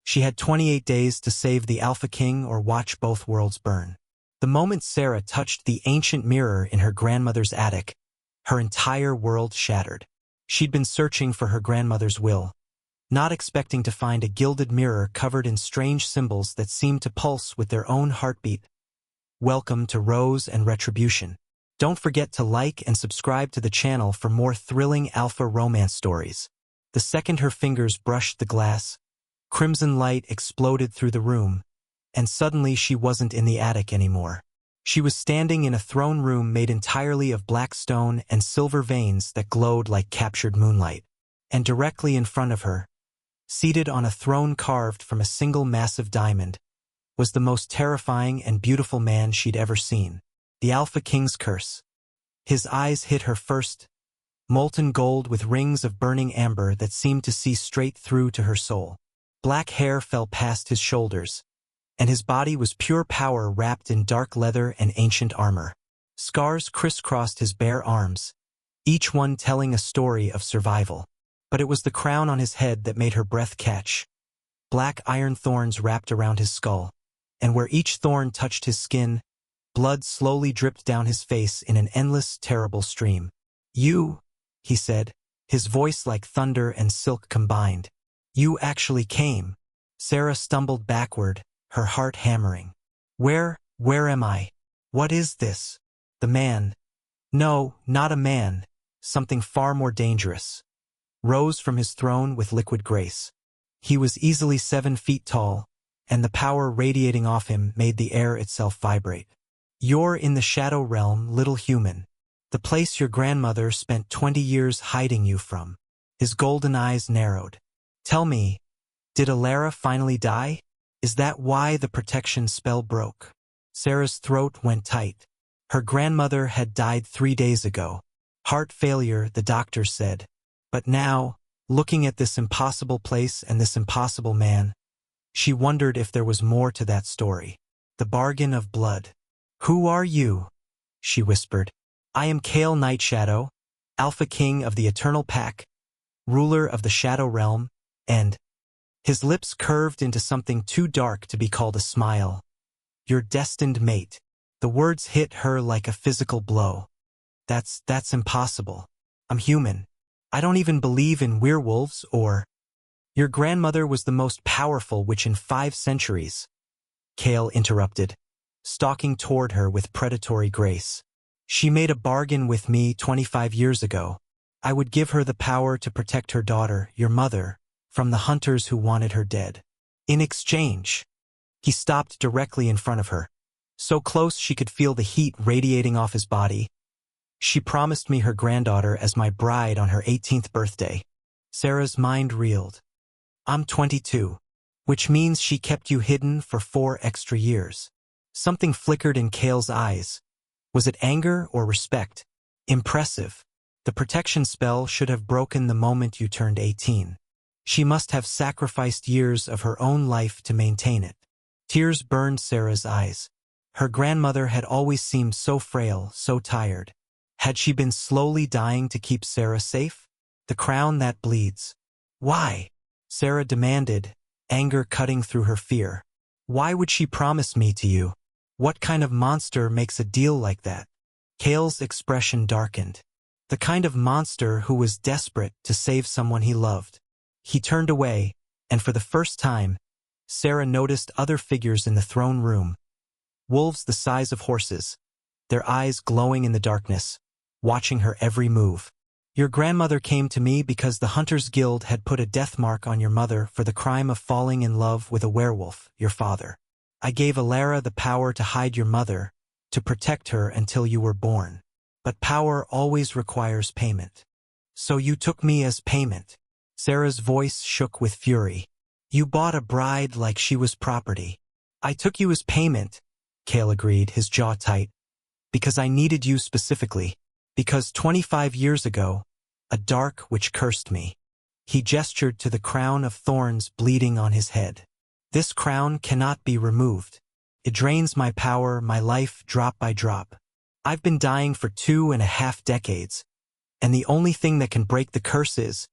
She had 28 days to save the Alpha King or watch both worlds burn. The moment Sarah touched the ancient mirror in her grandmother's attic, her entire world shattered. She'd been searching for her grandmother's will, not expecting to find a gilded mirror covered in strange symbols that seemed to pulse with their own heartbeat. Welcome to Rose and Retribution. Don't forget to like and subscribe to the channel for more thrilling alpha romance stories. The second her fingers brushed the glass, crimson light exploded through the room, and suddenly she wasn't in the attic anymore. She was standing in a throne room made entirely of black stone and silver veins that glowed like captured moonlight. And directly in front of her, seated on a throne carved from a single massive diamond, was the most terrifying and beautiful man she'd ever seen. The Alpha King's curse. His eyes hit her first, molten gold with rings of burning amber that seemed to see straight through to her soul. Black hair fell past his shoulders, and his body was pure power wrapped in dark leather and ancient armor. Scars crisscrossed his bare arms, each one telling a story of survival. But it was the crown on his head that made her breath catch. Black iron thorns wrapped around his skull, and where each thorn touched his skin, blood slowly dripped down his face in an endless, terrible stream. "You," he said, his voice like thunder and silk combined. "You actually came." Sarah stumbled backward, her heart hammering. Where am I? What is this?" The man, no, not a man, something far more dangerous, rose from his throne with liquid grace. He was easily 7 feet tall, and the power radiating off him made the air itself vibrate. "You're in the Shadow Realm, little human. The place your grandmother spent 20 years hiding you from." His golden eyes narrowed. "Tell me, did Alara finally die? Is that why the protection spell broke?" Sarah's throat went tight. Her grandmother had died 3 days ago. Heart failure, the doctor said. But now, looking at this impossible place and this impossible man, she wondered if there was more to that story. The bargain of blood. "Who are you?" she whispered. "I am Kale Nightshadow, Alpha King of the Eternal Pack, ruler of the Shadow Realm, and..." His lips curved into something too dark to be called a smile. "Your destined mate." The words hit her like a physical blow. That's impossible. I'm human. I don't even believe in werewolves or..." "Your grandmother was the most powerful witch in 5 centuries," Kale interrupted, stalking toward her with predatory grace. "She made a bargain with me 25 years ago. I would give her the power to protect her daughter, your mother, from the hunters who wanted her dead. In exchange..." He stopped directly in front of her, so close she could feel the heat radiating off his body. "She promised me her granddaughter as my bride on her 18th birthday. Sarah's mind reeled. "I'm 22, which means she kept you hidden for 4 extra years. Something flickered in Kale's eyes. Was it anger or respect? "Impressive. The protection spell should have broken the moment you turned 18. She must have sacrificed years of her own life to maintain it." Tears burned Sarah's eyes. Her grandmother had always seemed so frail, so tired. Had she been slowly dying to keep Sarah safe? "The crown that bleeds." "Why?" Sarah demanded, anger cutting through her fear. "Why would she promise me to you? What kind of monster makes a deal like that?" Kale's expression darkened. The kind of monster who was desperate to save someone he loved. He turned away, and for the first time, Sarah noticed other figures in the throne room. Wolves the size of horses, their eyes glowing in the darkness, watching her every move. "Your grandmother came to me because the Hunters Guild had put a death mark on your mother for the crime of falling in love with a werewolf, your father. I gave Alara the power to hide your mother, to protect her until you were born. But power always requires payment. So you took me as payment." Sarah's voice shook with fury. "You bought a bride like she was property." "I took you as payment," Kale agreed, his jaw tight, "because I needed you specifically. Because 25 years ago, a dark witch cursed me." He gestured to the crown of thorns bleeding on his head. "This crown cannot be removed. It drains my power, my life, drop by drop. I've been dying for 2.5 decades, and the only thing that can break the curse is..."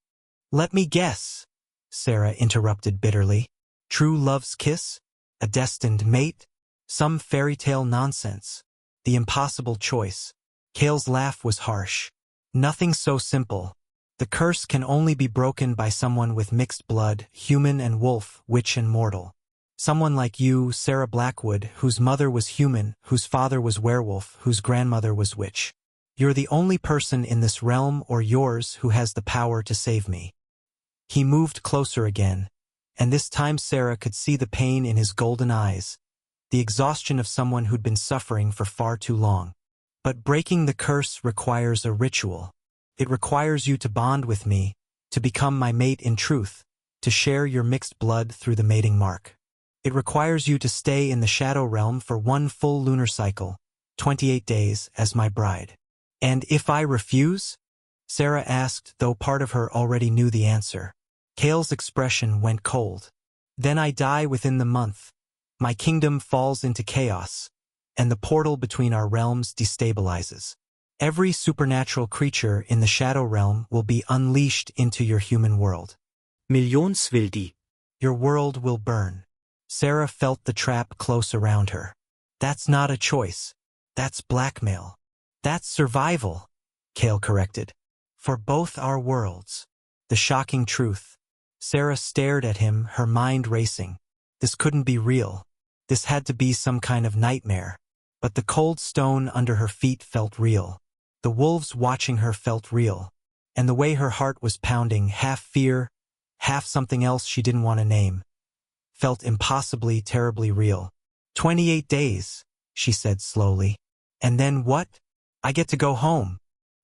"Let me guess," Sarah interrupted bitterly. True love's kiss? A destined mate? Some fairy tale nonsense. The impossible choice. Kale's laugh was harsh. Nothing so simple. The curse can only be broken by someone with mixed blood, human and wolf, witch and mortal. Someone like you, Sarah Blackwood, whose mother was human, whose father was werewolf, whose grandmother was witch. You're the only person in this realm or yours who has the power to save me. He moved closer again, and this time Sarah could see the pain in his golden eyes, the exhaustion of someone who'd been suffering for far too long. But breaking the curse requires a ritual. It requires you to bond with me, to become my mate in truth, to share your mixed blood through the mating mark. It requires you to stay in the shadow realm for one full lunar cycle, 28 days, as my bride. And if I refuse? Sarah asked, though part of her already knew the answer. Kale's expression went cold. Then I die within the month. My kingdom falls into chaos, and the portal between our realms destabilizes. Every supernatural creature in the shadow realm will be unleashed into your human world. Millionsvildi. Your world will burn. Sarah felt the trap close around her. That's not a choice. That's blackmail. That's survival, Kale corrected. For both our worlds. The shocking truth. Sarah stared at him, her mind racing. This couldn't be real. This had to be some kind of nightmare. But the cold stone under her feet felt real. The wolves watching her felt real. And the way her heart was pounding, half fear, half something else she didn't want to name, felt impossibly, terribly real. 28 days, she said slowly. And then what? I get to go home.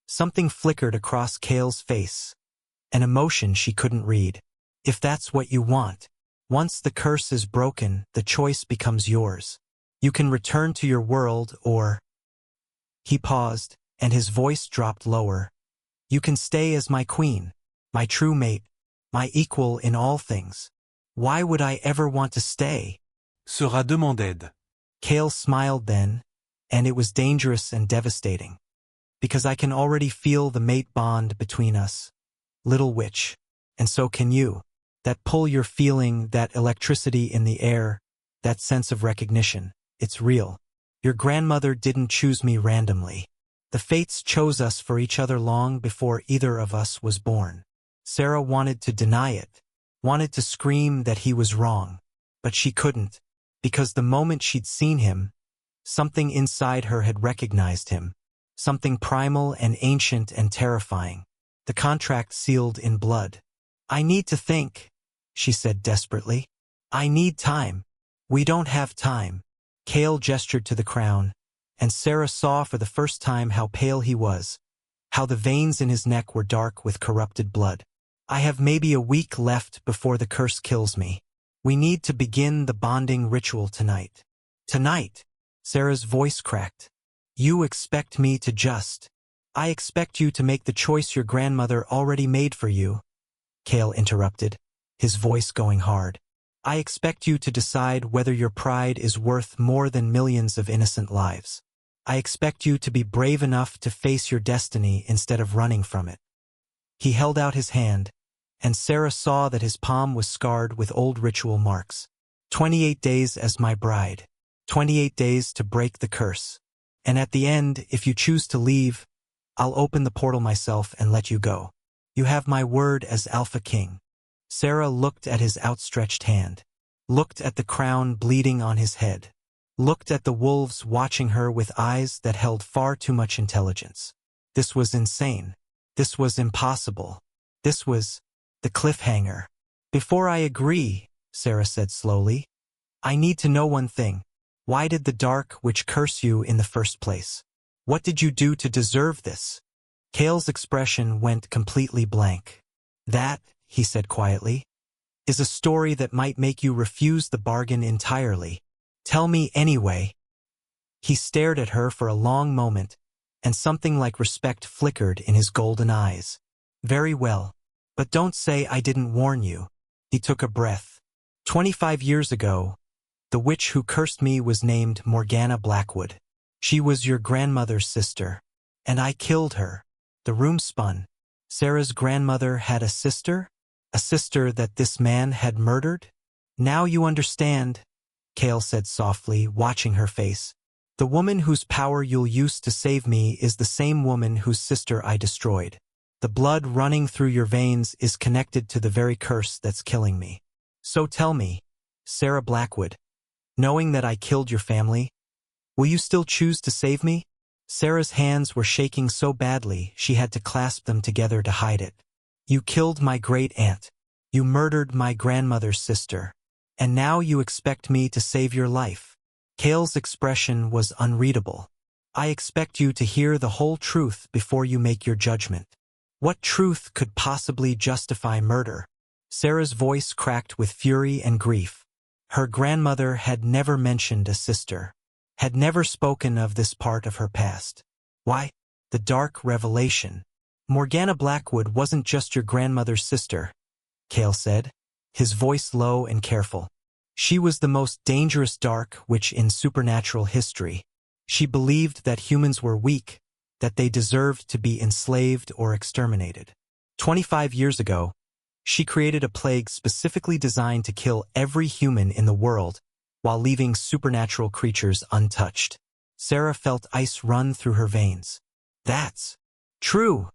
Something flickered across Kale's face. An emotion she couldn't read. If that's what you want. Once the curse is broken, the choice becomes yours. You can return to your world or... He paused, and his voice dropped lower. You can stay as my queen, my true mate, my equal in all things. Why would I ever want to stay? Sera demanded. Kale smiled then, and it was dangerous and devastating. Because I can already feel the mate bond between us. Little witch. And so can you. That pull you're feeling, that electricity in the air, that sense of recognition. It's real. Your grandmother didn't choose me randomly. The fates chose us for each other long before either of us was born. Sarah wanted to deny it, wanted to scream that he was wrong, but she couldn't, because the moment she'd seen him, something inside her had recognized him, something primal and ancient and terrifying, the contract sealed in blood. I need to think, she said desperately. I need time. We don't have time. Kale gestured to the crown, and Sarah saw for the first time how pale he was, how the veins in his neck were dark with corrupted blood. I have maybe a week left before the curse kills me. We need to begin the bonding ritual tonight. Tonight, Sarah's voice cracked. You expect me to just... I expect you to make the choice your grandmother already made for you, Kale interrupted, his voice going hard. I expect you to decide whether your pride is worth more than millions of innocent lives. I expect you to be brave enough to face your destiny instead of running from it. He held out his hand, and Sarah saw that his palm was scarred with old ritual marks. 28 days as my bride. 28 days to break the curse. And at the end, if you choose to leave, I'll open the portal myself and let you go. You have my word as Alpha King. Sarah looked at his outstretched hand, looked at the crown bleeding on his head, looked at the wolves watching her with eyes that held far too much intelligence. This was insane. This was impossible. This was the cliffhanger. Before I agree, Sarah said slowly, I need to know one thing. Why did the dark witch curse you in the first place? What did you do to deserve this? Kale's expression went completely blank. That, he said quietly, is a story that might make you refuse the bargain entirely. Tell me anyway. He stared at her for a long moment, and something like respect flickered in his golden eyes. Very well, but don't say I didn't warn you. He took a breath. 25 years ago, the witch who cursed me was named Morgana Blackwood. She was your grandmother's sister, and I killed her. The room spun. Sarah's grandmother had a sister? A sister that this man had murdered? Now you understand, Kale said softly, watching her face. The woman whose power you'll use to save me is the same woman whose sister I destroyed. The blood running through your veins is connected to the very curse that's killing me. So tell me, Sarah Blackwood, knowing that I killed your family, will you still choose to save me? Sarah's hands were shaking so badly she had to clasp them together to hide it. You killed my great-aunt. You murdered my grandmother's sister. And now you expect me to save your life. Kale's expression was unreadable. I expect you to hear the whole truth before you make your judgment. What truth could possibly justify murder? Sarah's voice cracked with fury and grief. Her grandmother had never mentioned a sister, had never spoken of this part of her past. Why? The dark revelation. Morgana Blackwood wasn't just your grandmother's sister, Kale said, his voice low and careful. She was the most dangerous dark witch in supernatural history. She believed that humans were weak, that they deserved to be enslaved or exterminated. 25 years ago, she created a plague specifically designed to kill every human in the world while leaving supernatural creatures untouched. Sarah felt ice run through her veins. That's true,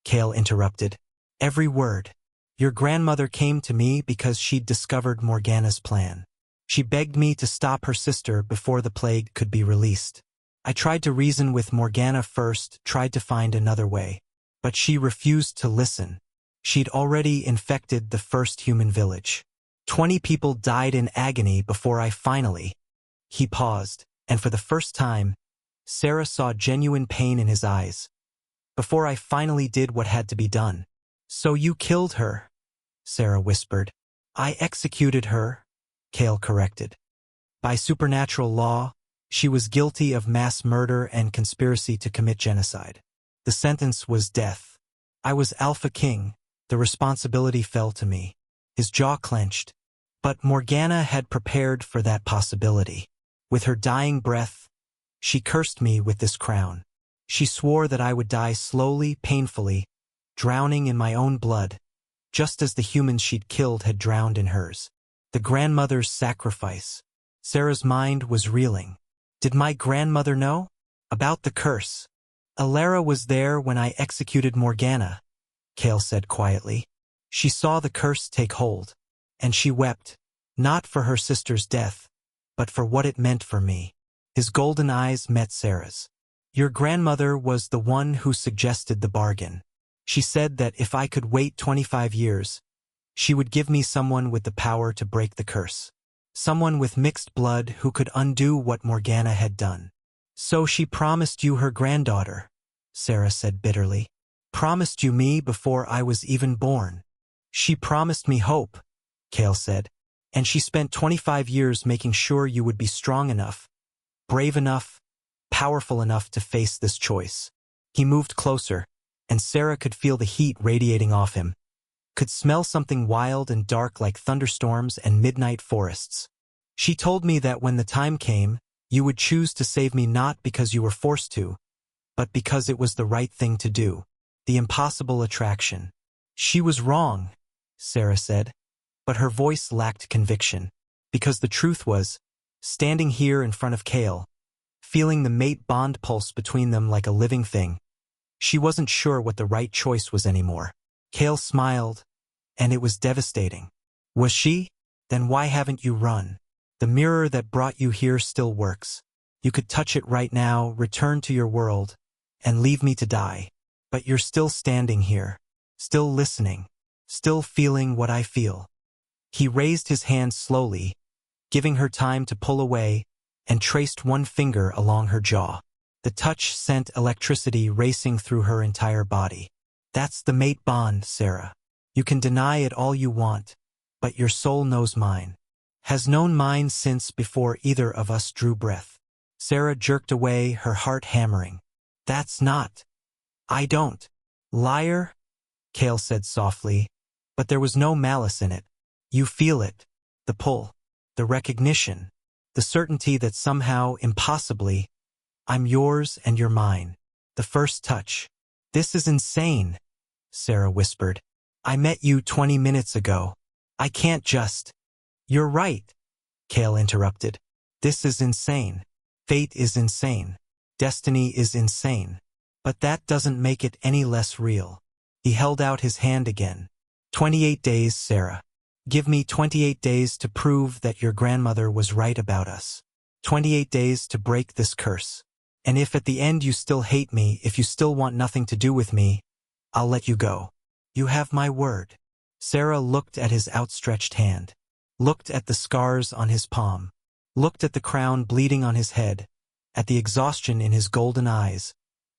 Kale interrupted. Every word. Your grandmother came to me because she'd discovered Morgana's plan. She begged me to stop her sister before the plague could be released. I tried to reason with Morgana first, tried to find another way. But she refused to listen. She'd already infected the first human village. 20 people died in agony before I finally... He paused, and for the first time, Sarah saw genuine pain in his eyes. Before I finally did what had to be done. So you killed her, Sarah whispered. I executed her, Kale corrected. By supernatural law, she was guilty of mass murder and conspiracy to commit genocide. The sentence was death. I was Alpha King. The responsibility fell to me. His jaw clenched. But Morgana had prepared for that possibility. With her dying breath, she cursed me with this crown. She swore that I would die slowly, painfully, drowning in my own blood, just as the humans she'd killed had drowned in hers. The grandmother's sacrifice. Sarah's mind was reeling. Did my grandmother know? About the curse. Alara was there when I executed Morgana, Kale said quietly. She saw the curse take hold, and she wept, not for her sister's death, but for what it meant for me. His golden eyes met Sarah's. Your grandmother was the one who suggested the bargain. She said that if I could wait 25 years, she would give me someone with the power to break the curse. Someone with mixed blood who could undo what Morgana had done. So she promised you her granddaughter, Sarah said bitterly. Promised you me before I was even born. She promised me hope, Kale said. And she spent 25 years making sure you would be strong enough, brave enough, powerful enough to face this choice. He moved closer, and Sarah could feel the heat radiating off him, could smell something wild and dark like thunderstorms and midnight forests. She told me that when the time came, you would choose to save me not because you were forced to, but because it was the right thing to do. The impossible attraction. She was wrong, Sarah said, but her voice lacked conviction, because the truth was, standing here in front of Kale, feeling the mate bond pulse between them like a living thing, she wasn't sure what the right choice was anymore. Kale smiled, and it was devastating. Was she? Then why haven't you run? The mirror that brought you here still works. You could touch it right now, return to your world, and leave me to die. But you're still standing here, still listening, still feeling what I feel. He raised his hand slowly, giving her time to pull away, and traced one finger along her jaw. The touch sent electricity racing through her entire body. That's the mate bond, Sarah. You can deny it all you want, but your soul knows mine. Has known mine since before either of us drew breath. Sarah jerked away, her heart hammering. That's not. I don't. Liar, Kale said softly, but there was no malice in it. You feel it. The pull. The recognition. The certainty that somehow, impossibly, I'm yours and you're mine. The first touch. This is insane, Sarah whispered. I met you 20 minutes ago. I can't just... You're right, Kale interrupted. This is insane. Fate is insane. Destiny is insane. But that doesn't make it any less real. He held out his hand again. 28 days, Sarah. Give me 28 days to prove that your grandmother was right about us. 28 days to break this curse. And if at the end you still hate me, if you still want nothing to do with me, I'll let you go. You have my word. Sarah looked at his outstretched hand, looked at the scars on his palm, looked at the crown bleeding on his head, at the exhaustion in his golden eyes,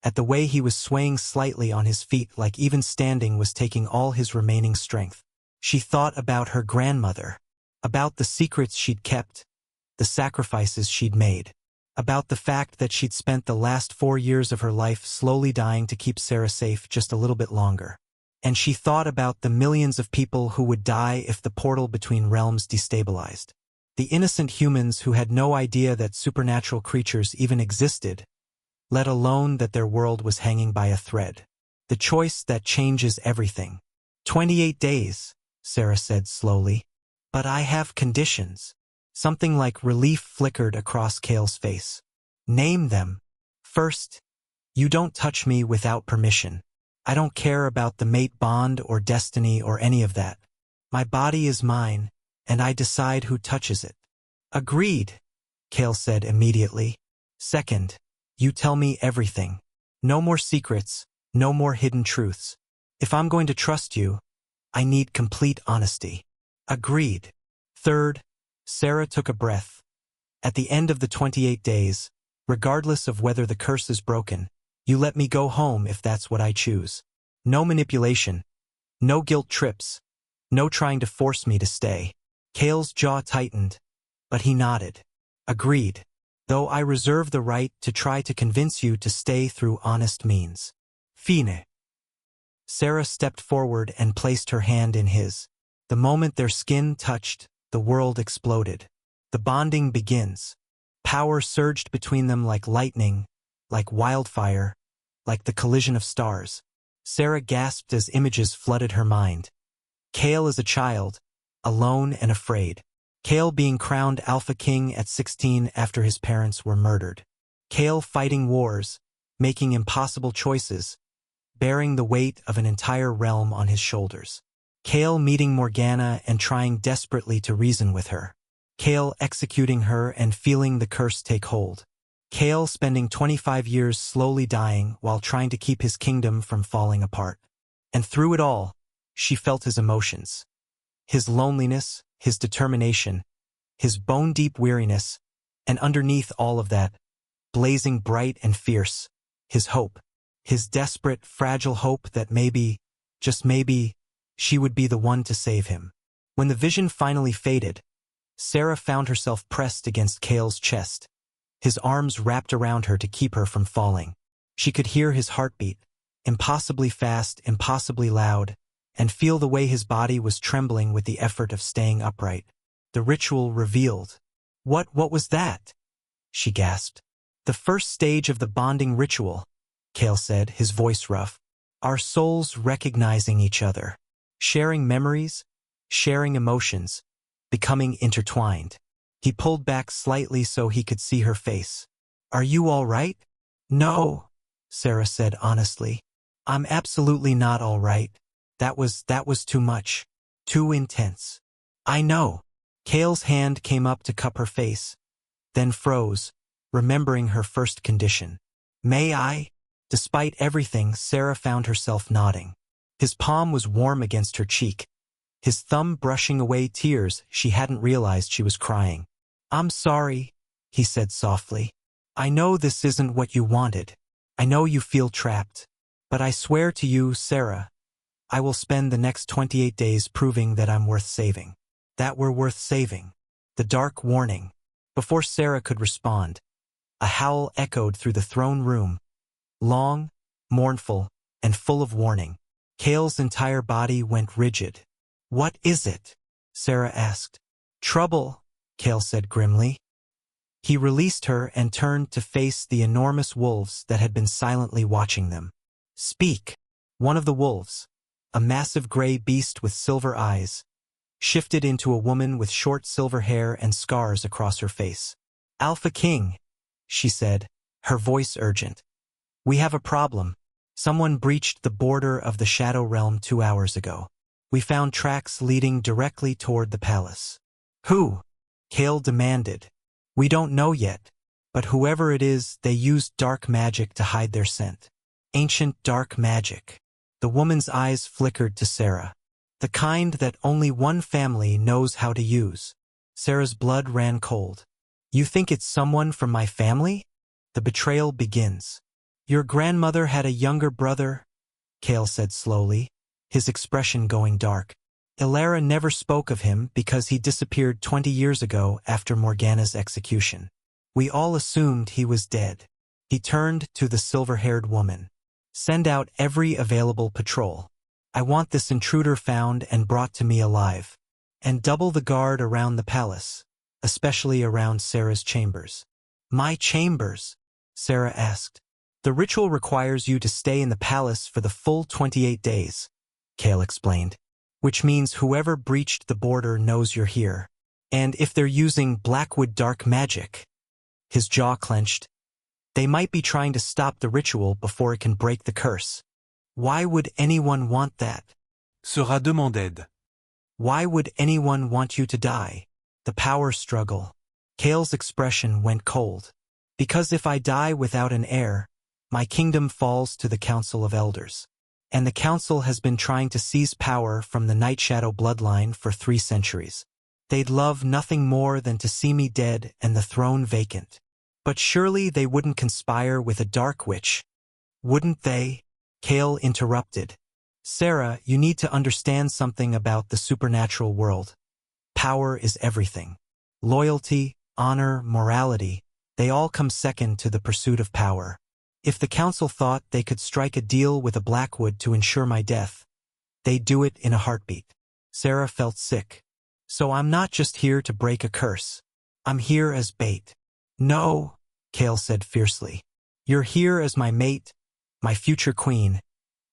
at the way he was swaying slightly on his feet like even standing was taking all his remaining strength. She thought about her grandmother, about the secrets she'd kept, the sacrifices she'd made, about the fact that she'd spent the last 4 years of her life slowly dying to keep Sarah safe just a little bit longer. And she thought about the millions of people who would die if the portal between realms destabilized. The innocent humans who had no idea that supernatural creatures even existed, let alone that their world was hanging by a thread. The choice that changes everything. 28 days, Sarah said slowly. But I have conditions. Something like relief flickered across Kale's face. Name them. First, you don't touch me without permission. I don't care about the mate bond or destiny or any of that. My body is mine, and I decide who touches it. Agreed, Kale said immediately. Second, you tell me everything. No more secrets, no more hidden truths. If I'm going to trust you, I need complete honesty. Agreed. Third, Sarah took a breath. At the end of the 28 days, regardless of whether the curse is broken, you let me go home if that's what I choose. No manipulation. No guilt trips. No trying to force me to stay. Kale's jaw tightened, but he nodded. Agreed. Though I reserve the right to try to convince you to stay through honest means. Fine. Sarah stepped forward and placed her hand in his. The moment their skin touched, the world exploded. The bonding begins. Power surged between them like lightning, like wildfire, like the collision of stars. Sarah gasped as images flooded her mind. Kale as a child, alone and afraid. Kale being crowned Alpha King at 16 after his parents were murdered. Kale fighting wars, making impossible choices, bearing the weight of an entire realm on his shoulders. Kale meeting Morgana and trying desperately to reason with her. Kale executing her and feeling the curse take hold. Kale spending 25 years slowly dying while trying to keep his kingdom from falling apart. And through it all, she felt his emotions. His loneliness, his determination, his bone-deep weariness, and underneath all of that, blazing bright and fierce, his hope. His desperate, fragile hope that maybe, just maybe, she would be the one to save him. When the vision finally faded, Sarah found herself pressed against Kale's chest, his arms wrapped around her to keep her from falling. She could hear his heartbeat, impossibly fast, impossibly loud, and feel the way his body was trembling with the effort of staying upright. The ritual revealed. What was that? She gasped. The first stage of the bonding ritual, Kale said, his voice rough. Our souls recognizing each other, sharing memories, sharing emotions, becoming intertwined. He pulled back slightly so he could see her face. Are you all right? No, Sarah said honestly. I'm absolutely not all right. That was too much. Too intense. I know. Kale's hand came up to cup her face, then froze, remembering her first condition. May I? Despite everything, Sarah found herself nodding. His palm was warm against her cheek, his thumb brushing away tears she hadn't realized she was crying. I'm sorry, he said softly. I know this isn't what you wanted. I know you feel trapped. But I swear to you, Sarah, I will spend the next 28 days proving that I'm worth saving. That we're worth saving. The dark warning. Before Sarah could respond, a howl echoed through the throne room. Long, mournful, and full of warning. Kale's entire body went rigid. What is it? Sarah asked. Trouble, Kale said grimly. He released her and turned to face the enormous wolves that had been silently watching them. Speak. One of the wolves, a massive gray beast with silver eyes, shifted into a woman with short silver hair and scars across her face. "Alpha King," she said, her voice urgent. "We have a problem. Someone breached the border of the Shadow Realm 2 hours ago. We found tracks leading directly toward the palace." "Who?" Kale demanded. "We don't know yet, but whoever it is, they used dark magic to hide their scent. Ancient dark magic." The woman's eyes flickered to Sarah. "The kind that only one family knows how to use." Sarah's blood ran cold. "You think it's someone from my family?" The betrayal begins. "Your grandmother had a younger brother," Kale said slowly, his expression going dark. "Ilara never spoke of him because he disappeared 20 years ago after Morgana's execution. We all assumed he was dead." He turned to the silver-haired woman. "Send out every available patrol. I want this intruder found and brought to me alive. And double the guard around the palace, especially around Sarah's chambers." "My chambers?" Sarah asked. "The ritual requires you to stay in the palace for the full 28 days, Kale explained. "Which means whoever breached the border knows you're here. And if they're using Blackwood dark magic," his jaw clenched, "they might be trying to stop the ritual before it can break the curse." "Why would anyone want that?" Sera demanded. "Why would anyone want you to die?" The power struggle. Kale's expression went cold. "Because if I die without an heir, my kingdom falls to the Council of Elders. And the Council has been trying to seize power from the Night Shadow bloodline for 3 centuries. They'd love nothing more than to see me dead and the throne vacant. But surely they wouldn't conspire with a dark witch, wouldn't they?" Kale interrupted. "Sarah, you need to understand something about the supernatural world. Power is everything. Loyalty, honor, morality, they all come second to the pursuit of power. If the council thought they could strike a deal with a Blackwood to ensure my death, they'd do it in a heartbeat." Sarah felt sick. "So I'm not just here to break a curse. I'm here as bait." "No," Kale said fiercely. "You're here as my mate, my future queen,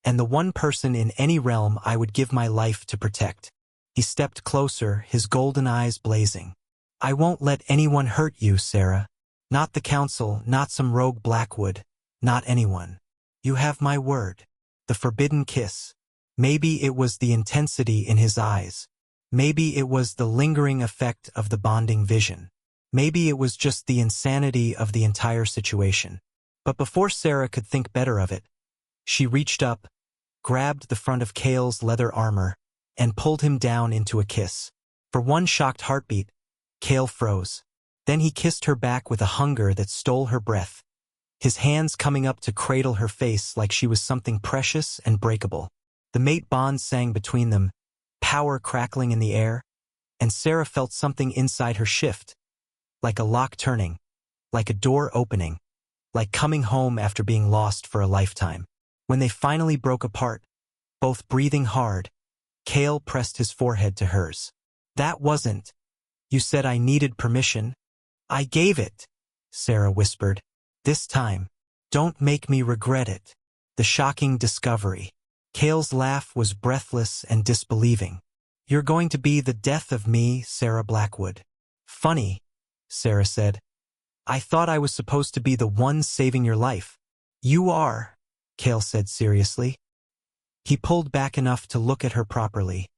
and the one person in any realm I would give my life to protect." He stepped closer, his golden eyes blazing. "I won't let anyone hurt you, Sarah. Not the council, not some rogue Blackwood, not anyone. You have my word." The forbidden kiss. Maybe it was the intensity in his eyes. Maybe it was the lingering effect of the bonding vision. Maybe it was just the insanity of the entire situation. But before Sarah could think better of it, she reached up, grabbed the front of Kale's leather armor, and pulled him down into a kiss. For one shocked heartbeat, Kale froze. Then he kissed her back with a hunger that stole her breath, his hands coming up to cradle her face like she was something precious and breakable. The mate bond sang between them, power crackling in the air, and Sarah felt something inside her shift, like a lock turning, like a door opening, like coming home after being lost for a lifetime. When they finally broke apart, both breathing hard, Kale pressed his forehead to hers. "That wasn't. You said I needed permission. I gave it," Sarah whispered. "This time, don't make me regret it." The shocking discovery. Kale's laugh was breathless and disbelieving. "You're going to be the death of me, Sarah Blackwood." "Funny," Sarah said. "I thought I was supposed to be the one saving your life." "You are," Kale said seriously. He pulled back enough to look at her properly,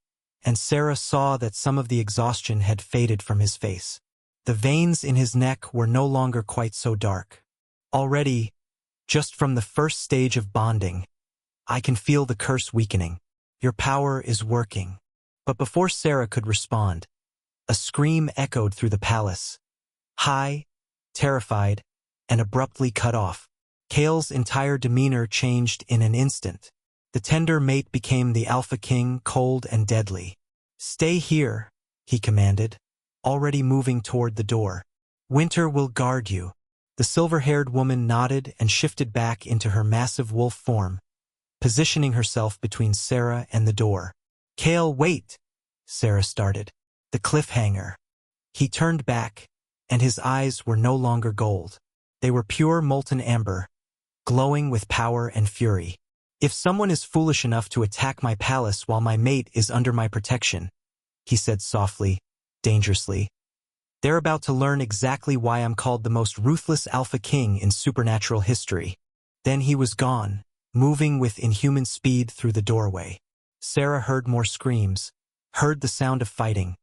and Sarah saw that some of the exhaustion had faded from his face. The veins in his neck were no longer quite so dark. "Already, just from the first stage of bonding, I can feel the curse weakening. Your power is working." But before Sarah could respond, a scream echoed through the palace. High, terrified, and abruptly cut off. Kale's entire demeanor changed in an instant. The tender mate became the Alpha King, cold and deadly. "Stay here," he commanded, already moving toward the door. "Winter will guard you." The silver-haired woman nodded and shifted back into her massive wolf form, positioning herself between Sarah and the door. "Kale, wait," Sarah started. "The cliffhanger." He turned back, and his eyes were no longer gold. They were pure molten amber, glowing with power and fury. "If someone is foolish enough to attack my palace while my mate is under my protection, he said softly, dangerously. They're about to learn exactly why I'm called the most ruthless Alpha King in supernatural history. Then he was gone, moving with inhuman speed through the doorway. Sarah heard more screams, heard the sound of fighting,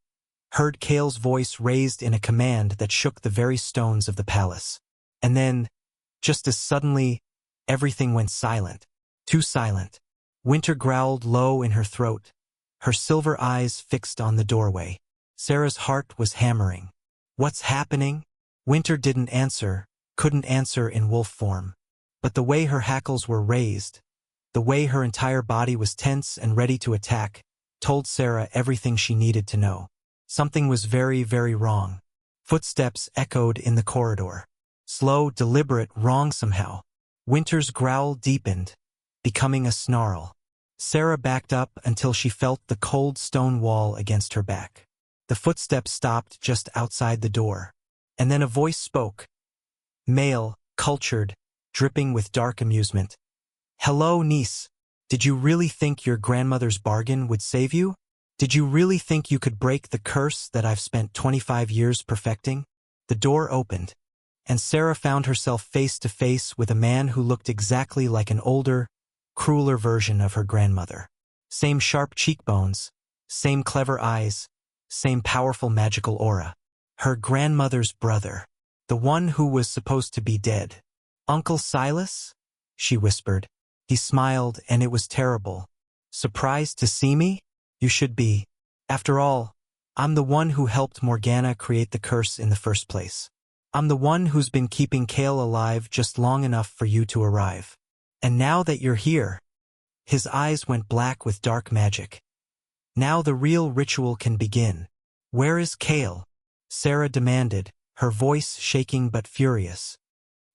heard Kale's voice raised in a command that shook the very stones of the palace. And then, just as suddenly, everything went silent. Too silent. Winter growled low in her throat, her silver eyes fixed on the doorway. Sarah's heart was hammering. What's happening? Winter didn't answer, couldn't answer in wolf form. But the way her hackles were raised, the way her entire body was tense and ready to attack, told Sarah everything she needed to know. Something was very, very wrong. Footsteps echoed in the corridor. Slow, deliberate, wrong somehow. Winter's growl deepened, becoming a snarl. Sarah backed up until she felt the cold stone wall against her back. The footsteps stopped just outside the door. And then a voice spoke. Male, cultured, dripping with dark amusement. Hello, niece. Did you really think your grandmother's bargain would save you? Did you really think you could break the curse that I've spent 25 years perfecting? The door opened, and Sarah found herself face to face with a man who looked exactly like an older, crueler version of her grandmother. Same sharp cheekbones, same clever eyes, same powerful magical aura. Her grandmother's brother, the one who was supposed to be dead. Uncle Silas? She whispered. He smiled, and it was terrible. Surprised to see me? You should be. After all, I'm the one who helped Morgana create the curse in the first place. I'm the one who's been keeping Kale alive just long enough for you to arrive. And now that you're here, his eyes went black with dark magic. Now the real ritual can begin. Where is Kale? Sarah demanded, her voice shaking but furious.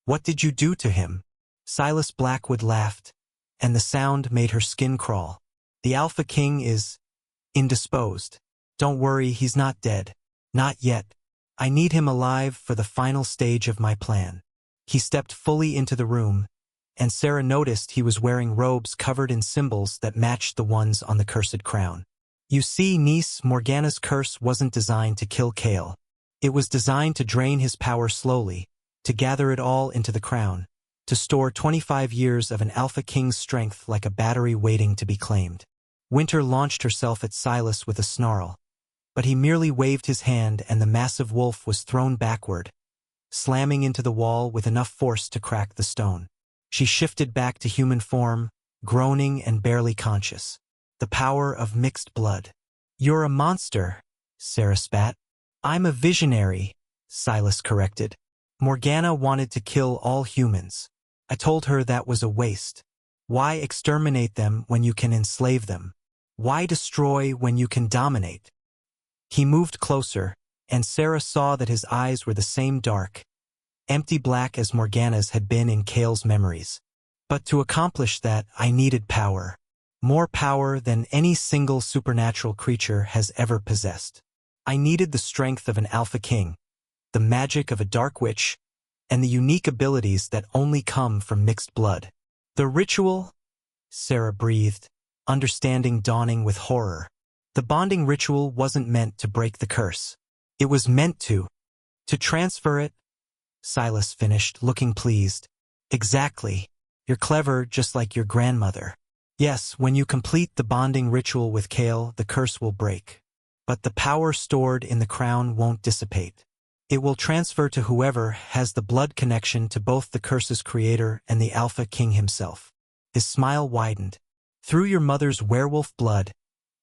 What did you do to him? Silas Blackwood laughed, and the sound made her skin crawl. The Alpha King is indisposed. Don't worry, he's not dead. Not yet. I need him alive for the final stage of my plan. He stepped fully into the room, and Sarah noticed he was wearing robes covered in symbols that matched the ones on the cursed crown. You see, niece, Morgana's curse wasn't designed to kill Kale. It was designed to drain his power slowly, to gather it all into the crown, to store 25 years of an Alpha King's strength like a battery waiting to be claimed. Winter launched herself at Silas with a snarl, but he merely waved his hand and the massive wolf was thrown backward, slamming into the wall with enough force to crack the stone. She shifted back to human form, groaning and barely conscious. The power of mixed blood. You're a monster, Sarah spat. I'm a visionary, Silas corrected. Morgana wanted to kill all humans. I told her that was a waste. Why exterminate them when you can enslave them? Why destroy when you can dominate? He moved closer, and Sarah saw that his eyes were the same dark, empty black as Morgana's had been in Kale's memories. But to accomplish that, I needed power. More power than any single supernatural creature has ever possessed. I needed the strength of an Alpha King, the magic of a dark witch, and the unique abilities that only come from mixed blood. The ritual? Sarah breathed, understanding dawning with horror. The bonding ritual wasn't meant to break the curse. It was meant to transfer it. Silas finished, looking pleased. Exactly. You're clever, just like your grandmother. Yes, when you complete the bonding ritual with Kale, the curse will break. But the power stored in the crown won't dissipate. It will transfer to whoever has the blood connection to both the curse's creator and the Alpha King himself. His smile widened. Through your mother's werewolf blood,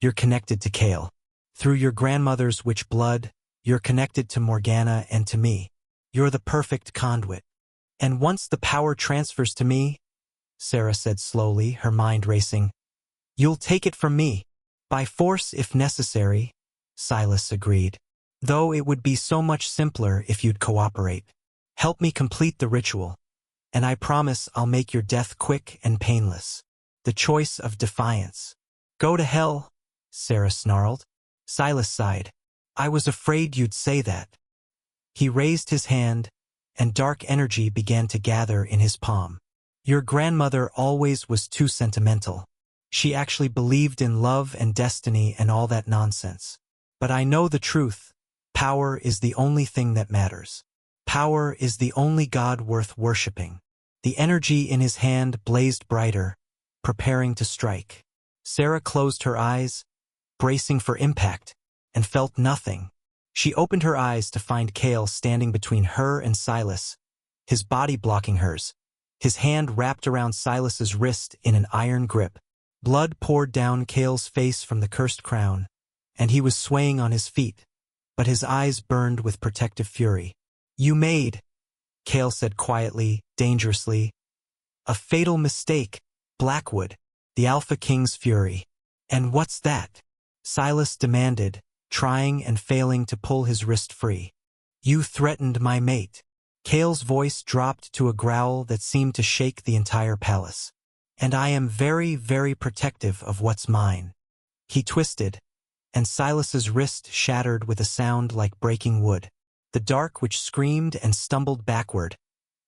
you're connected to Kale. Through your grandmother's witch blood, you're connected to Morgana and to me. You're the perfect conduit. And once the power transfers to me, Sarah said slowly, her mind racing, you'll take it from me. By force if necessary, Silas agreed. Though it would be so much simpler if you'd cooperate. Help me complete the ritual, and I promise I'll make your death quick and painless. The choice of defiance. Go to hell, Sarah snarled. Silas sighed. I was afraid you'd say that. He raised his hand, and dark energy began to gather in his palm. Your grandmother always was too sentimental. She actually believed in love and destiny and all that nonsense. But I know the truth. Power is the only thing that matters. Power is the only God worth worshipping. The energy in his hand blazed brighter, preparing to strike. Sarah closed her eyes, bracing for impact, and felt nothing. She opened her eyes to find Cale standing between her and Silas, his body blocking hers, his hand wrapped around Silas's wrist in an iron grip. Blood poured down Cale's face from the cursed crown, and he was swaying on his feet, but his eyes burned with protective fury. "You made," Cale said quietly, dangerously, "a fatal mistake, Blackwood, the Alpha King's fury." "And what's that?" Silas demanded, trying and failing to pull his wrist free. "You threatened my mate." Cale's voice dropped to a growl that seemed to shake the entire palace. "And I am very, very protective of what's mine." He twisted, and Silas's wrist shattered with a sound like breaking wood. The dark witch screamed and stumbled backward,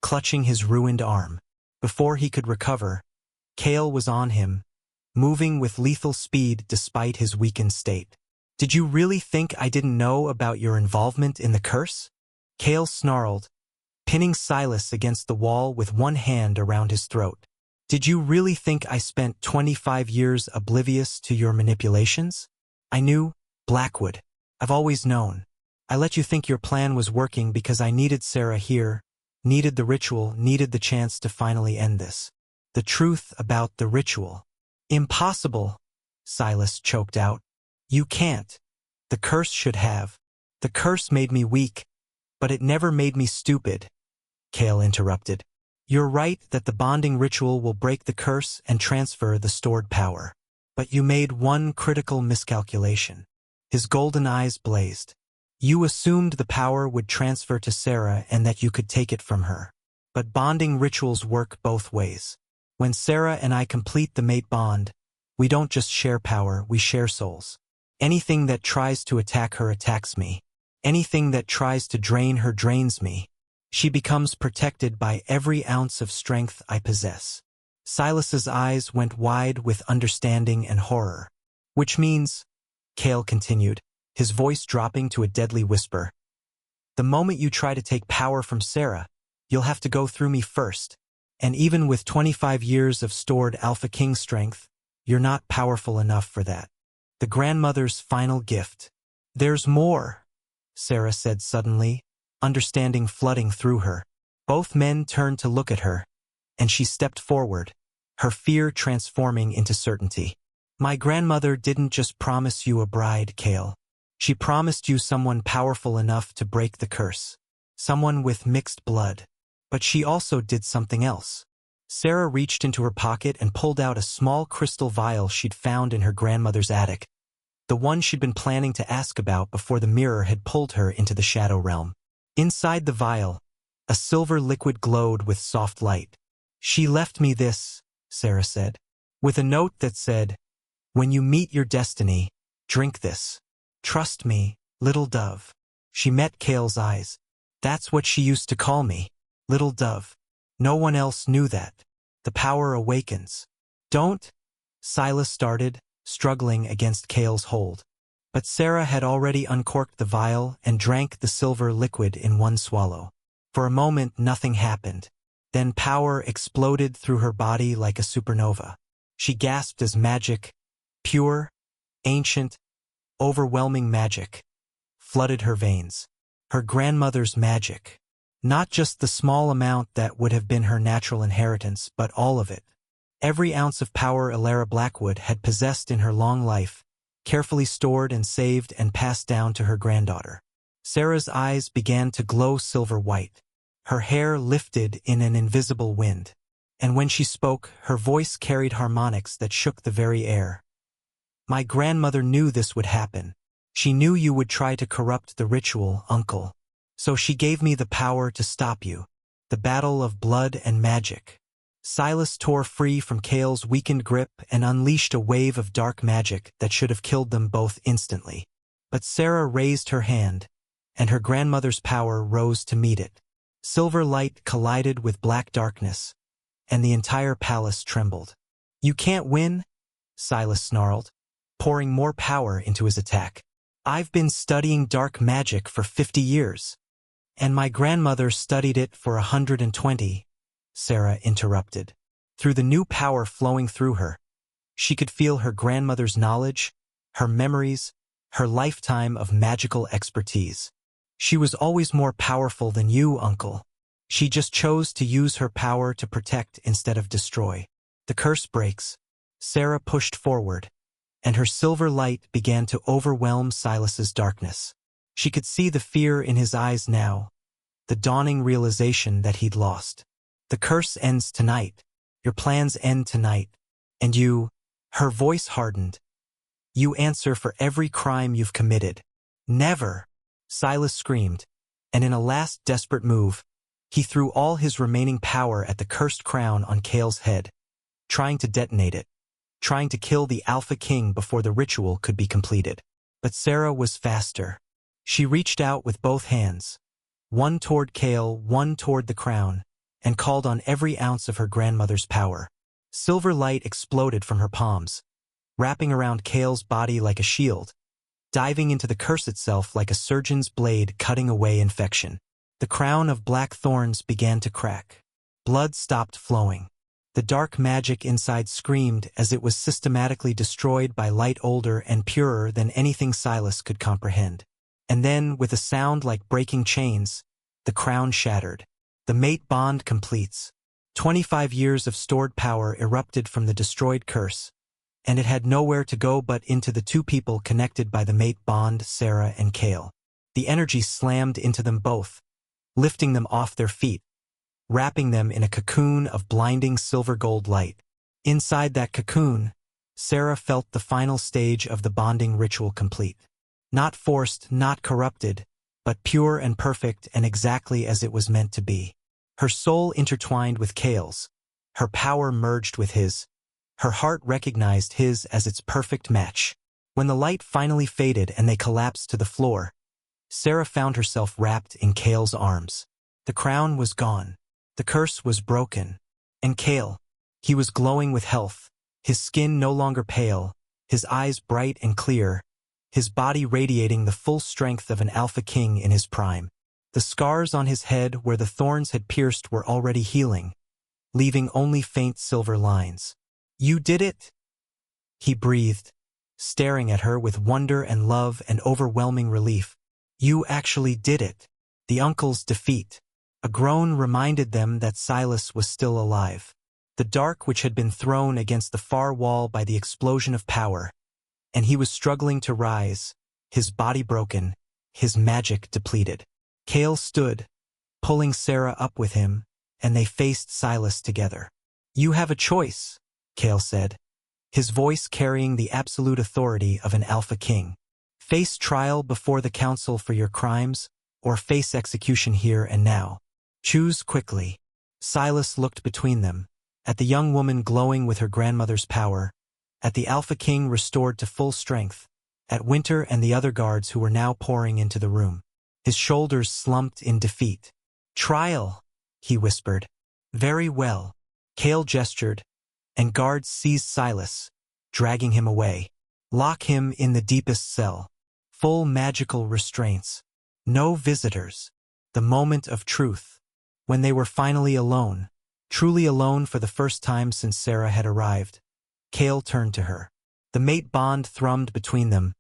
clutching his ruined arm. Before he could recover, Cale was on him, moving with lethal speed despite his weakened state. "Did you really think I didn't know about your involvement in the curse?" Cale snarled, pinning Silas against the wall with one hand around his throat. "Did you really think I spent 25 years oblivious to your manipulations? I knew, Blackwood. I've always known. I let you think your plan was working because I needed Sarah here, needed the ritual, needed the chance to finally end this. The truth about the ritual." "Impossible," Silas choked out. "You can't. The curse should have. The curse made me weak, but it never made me stupid," Cale interrupted. "You're right that the bonding ritual will break the curse and transfer the stored power. But you made one critical miscalculation." His golden eyes blazed. "You assumed the power would transfer to Sarah and that you could take it from her. But bonding rituals work both ways. When Sarah and I complete the mate bond, we don't just share power, we share souls. Anything that tries to attack her attacks me. Anything that tries to drain her drains me. She becomes protected by every ounce of strength I possess." Silas's eyes went wide with understanding and horror. "Which means," Cale continued, his voice dropping to a deadly whisper, "the moment you try to take power from Sarah, you'll have to go through me first. And even with 25 years of stored Alpha King strength, you're not powerful enough for that." The grandmother's final gift. "There's more," Sarah said suddenly, understanding flooding through her. Both men turned to look at her, and she stepped forward, her fear transforming into certainty. "My grandmother didn't just promise you a bride, Cale. She promised you someone powerful enough to break the curse. Someone with mixed blood. But she also did something else." Sarah reached into her pocket and pulled out a small crystal vial she'd found in her grandmother's attic, the one she'd been planning to ask about before the mirror had pulled her into the shadow realm. Inside the vial, a silver liquid glowed with soft light. "She left me this," Sarah said, "with a note that said, 'When you meet your destiny, drink this. Trust me, little dove.'" She met Cale's eyes. "That's what she used to call me, little dove. No one else knew that. The power awakens." "Don't," Silas started, struggling against Cale's hold. But Sarah had already uncorked the vial and drank the silver liquid in one swallow. For a moment, nothing happened. Then power exploded through her body like a supernova. She gasped as magic, pure, ancient, overwhelming magic, flooded her veins. Her grandmother's magic. Not just the small amount that would have been her natural inheritance, but all of it. Every ounce of power Elara Blackwood had possessed in her long life, carefully stored and saved and passed down to her granddaughter. Sarah's eyes began to glow silver white. Her hair lifted in an invisible wind. And when she spoke, her voice carried harmonics that shook the very air. "My grandmother knew this would happen. She knew you would try to corrupt the ritual, Uncle. So she gave me the power to stop you. The battle of blood and magic." Silas tore free from Cale's weakened grip and unleashed a wave of dark magic that should have killed them both instantly. But Sarah raised her hand, and her grandmother's power rose to meet it. Silver light collided with black darkness, and the entire palace trembled. "You can't win," Silas snarled, pouring more power into his attack. I've been studying dark magic for 50 years. And my grandmother studied it for 120, Sarah interrupted. Through the new power flowing through her, she could feel her grandmother's knowledge, her memories, her lifetime of magical expertise. She was always more powerful than you, Uncle. She just chose to use her power to protect instead of destroy. The curse breaks. Sarah pushed forward, and her silver light began to overwhelm Silas's darkness. She could see the fear in his eyes now, the dawning realization that he'd lost. The curse ends tonight. Your plans end tonight. And you, her voice hardened, you answer for every crime you've committed. Never, Silas screamed, and in a last desperate move, he threw all his remaining power at the cursed crown on Cale's head, trying to detonate it, trying to kill the Alpha King before the ritual could be completed. But Sarah was faster. She reached out with both hands, one toward Cale, one toward the crown, and called on every ounce of her grandmother's power. Silver light exploded from her palms, wrapping around Cale's body like a shield, diving into the curse itself like a surgeon's blade cutting away infection. The crown of black thorns began to crack. Blood stopped flowing. The dark magic inside screamed as it was systematically destroyed by light older and purer than anything Silas could comprehend. And then, with a sound like breaking chains, the crown shattered. The mate bond completes. 25 years of stored power erupted from the destroyed curse, and it had nowhere to go but into the two people connected by the mate bond, Sarah and Cale. The energy slammed into them both, lifting them off their feet, wrapping them in a cocoon of blinding silver-gold light. Inside that cocoon, Sarah felt the final stage of the bonding ritual complete. Not forced, not corrupted, but pure and perfect and exactly as it was meant to be. Her soul intertwined with Cale's, her power merged with his, her heart recognized his as its perfect match. When the light finally faded and they collapsed to the floor, Sarah found herself wrapped in Cale's arms. The crown was gone. The curse was broken. And Cale, he was glowing with health, his skin no longer pale, his eyes bright and clear, his body radiating the full strength of an Alpha King in his prime. The scars on his head where the thorns had pierced were already healing, leaving only faint silver lines. "You did it?" he breathed, staring at her with wonder and love and overwhelming relief. "You actually did it." The uncle's defeat. A groan reminded them that Silas was still alive. The dark which had been thrown against the far wall by the explosion of power, and he was struggling to rise, his body broken, his magic depleted. Cale stood, pulling Sarah up with him, and they faced Silas together. "You have a choice," Cale said, his voice carrying the absolute authority of an Alpha King. "Face trial before the council for your crimes, or face execution here and now. Choose quickly." Silas looked between them, at the young woman glowing with her grandmother's power, at the Alpha King restored to full strength, at Winter and the other guards who were now pouring into the room. His shoulders slumped in defeat. "Trial," he whispered. "Very well." Cale gestured, and guards seized Silas, dragging him away. "Lock him in the deepest cell. Full magical restraints. No visitors." The moment of truth. When they were finally alone, truly alone for the first time since Sarah had arrived, Cale turned to her. The mate bond thrummed between them,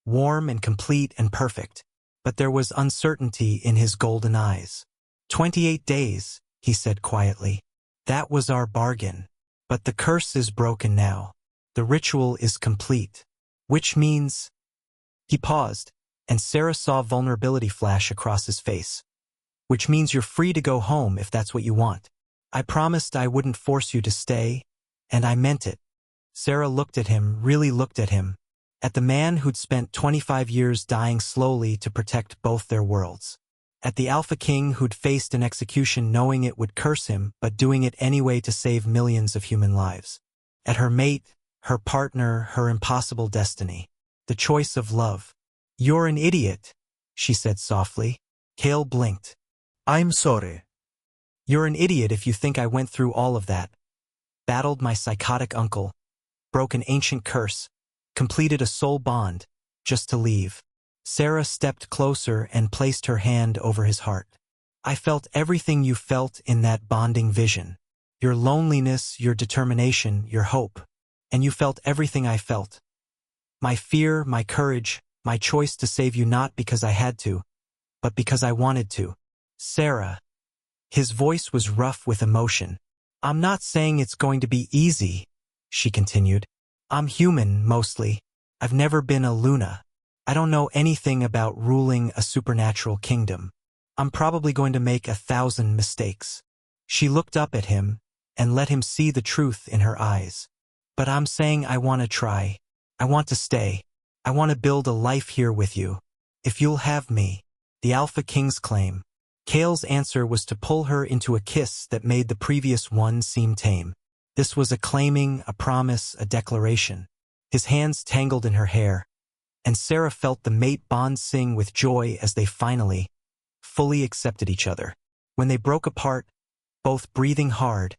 warm and complete and perfect, but there was uncertainty in his golden eyes. 28 days, he said quietly. "That was our bargain. But the curse is broken now. The ritual is complete. Which means—" He paused, and Sarah saw vulnerability flash across his face. "Which means you're free to go home if that's what you want. I promised I wouldn't force you to stay, and I meant it." Sarah looked at him, really looked at him, at the man who'd spent 25 years dying slowly to protect both their worlds. At the Alpha King who'd faced an execution knowing it would curse him but doing it anyway to save millions of human lives. At her mate, her partner, her impossible destiny. The choice of love. "You're an idiot," she said softly. Cale blinked. I'm sorry. "You're an idiot if you think I went through all of that. Battled my psychotic uncle, broke an ancient curse, completed a soul bond, just to leave." Sarah stepped closer and placed her hand over his heart. I felt everything you felt in that bonding vision. Your loneliness, your determination, your hope. And you felt everything I felt. My fear, my courage, my choice to save you not because I had to, but because I wanted to. Sarah. His voice was rough with emotion. I'm not saying it's going to be easy, she continued. I'm human, mostly. I've never been a Luna. I don't know anything about ruling a supernatural kingdom. I'm probably going to make 1,000 mistakes. She looked up at him and let him see the truth in her eyes. But I'm saying I want to try. I want to stay. I want to build a life here with you. If you'll have me. The Alpha King's claim. Kale's answer was to pull her into a kiss that made the previous one seem tame. This was a claiming, a promise, a declaration. His hands tangled in her hair, and Sarah felt the mate bond sing with joy as they finally, fully accepted each other. When they broke apart, both breathing hard,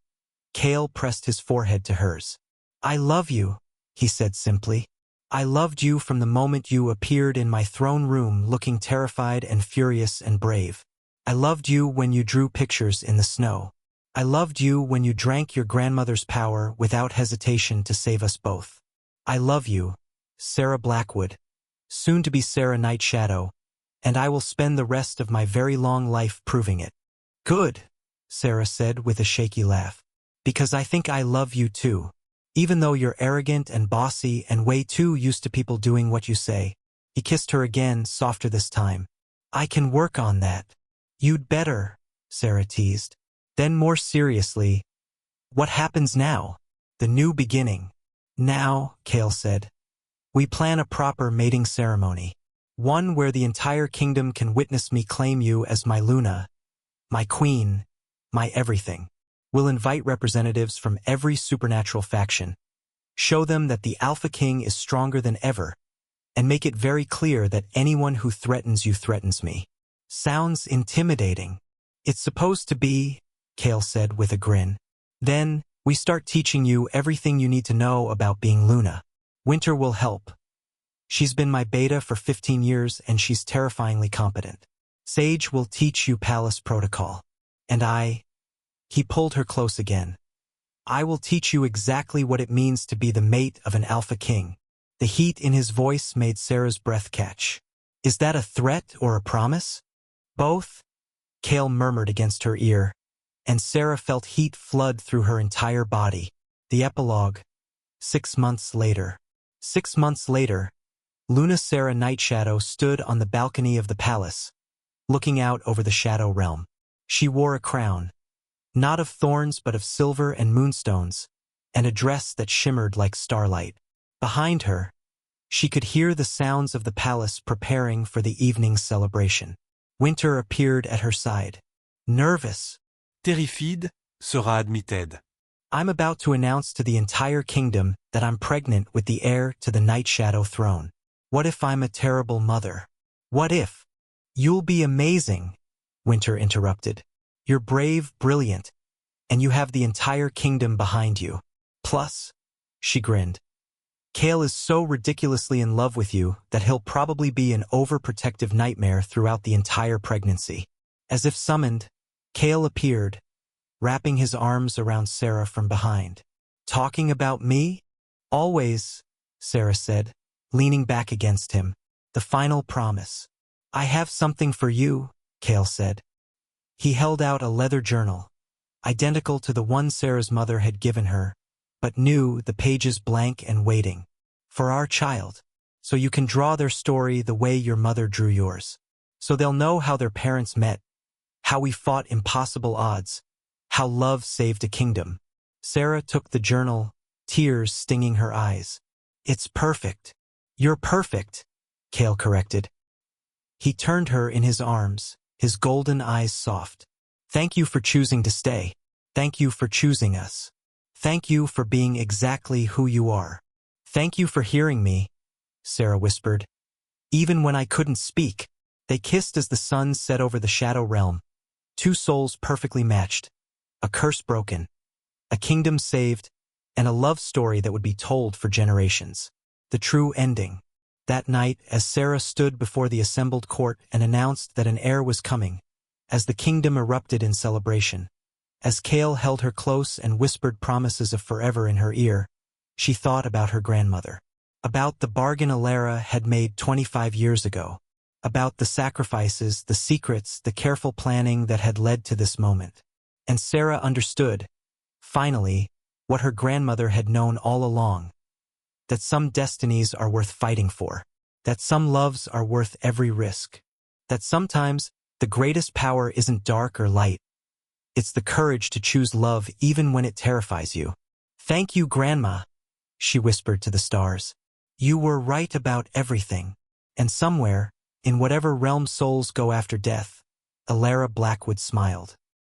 Kale pressed his forehead to hers. I love you, he said simply. I loved you from the moment you appeared in my throne room looking terrified and furious and brave. I loved you when you drew pictures in the snow. I loved you when you drank your grandmother's power without hesitation to save us both. I love you, Sarah Blackwood, soon to be Sarah Nightshadow, and I will spend the rest of my very long life proving it. Good, Sarah said with a shaky laugh, because I think I love you too. Even though you're arrogant and bossy and way too used to people doing what you say. He kissed her again, softer this time. I can work on that. You'd better, Sarah teased. Then more seriously, what happens now? The new beginning. Now, Kale said, we plan a proper mating ceremony. One where the entire kingdom can witness me claim you as my Luna, my queen, my everything. We'll invite representatives from every supernatural faction. Show them that the Alpha King is stronger than ever, and make it very clear that anyone who threatens you threatens me. Sounds intimidating. It's supposed to be, Kale said with a grin. Then, we start teaching you everything you need to know about being Luna. Winter will help. She's been my beta for 15 years and she's terrifyingly competent. Sage will teach you palace protocol. And he pulled her close again. I will teach you exactly what it means to be the mate of an Alpha King. The heat in his voice made Sarah's breath catch. Is that a threat or a promise? Both? Kale murmured against her ear, and Sarah felt heat flood through her entire body. The epilogue. 6 months later. 6 months later, Luna Sarah Nightshadow stood on the balcony of the palace, looking out over the Shadow Realm. She wore a crown, not of thorns but of silver and moonstones, and a dress that shimmered like starlight. Behind her, she could hear the sounds of the palace preparing for the evening's celebration. Winter appeared at her side. Nervous. Terrified sera admitted. I'm about to announce to the entire kingdom that I'm pregnant with the heir to the Nightshadow throne. What if I'm a terrible mother? What if? You'll be amazing, Winter interrupted. You're brave, brilliant, and you have the entire kingdom behind you. Plus, she grinned, Kale is so ridiculously in love with you that he'll probably be an overprotective nightmare throughout the entire pregnancy. As if summoned, Kale appeared, wrapping his arms around Sarah from behind. Talking about me? Always, Sarah said, leaning back against him. The final promise. I have something for you, Kale said. He held out a leather journal, identical to the one Sarah's mother had given her, but new, the pages blank and waiting. For our child. So you can draw their story the way your mother drew yours. So they'll know how their parents met, how we fought impossible odds, how love saved a kingdom. Sarah took the journal, tears stinging her eyes. It's perfect. You're perfect, Kale corrected. He turned her in his arms, his golden eyes soft. Thank you for choosing to stay. Thank you for choosing us. Thank you for being exactly who you are. Thank you for hearing me, Sarah whispered. Even when I couldn't speak, they kissed as the sun set over the Shadow Realm. Two souls perfectly matched. A curse broken. A kingdom saved, and a love story that would be told for generations. The true ending. That night, as Sarah stood before the assembled court and announced that an heir was coming, as the kingdom erupted in celebration, as Cale held her close and whispered promises of forever in her ear, she thought about her grandmother. About the bargain Alara had made 25 years ago. About the sacrifices, the secrets, the careful planning that had led to this moment. And Sarah understood, finally, what her grandmother had known all along. That some destinies are worth fighting for. That some loves are worth every risk. That sometimes the greatest power isn't dark or light. It's the courage to choose love even when it terrifies you. "Thank you, Grandma," she whispered to the stars. "You were right about everything." And somewhere, in whatever realm souls go after death, Alara Blackwood smiled.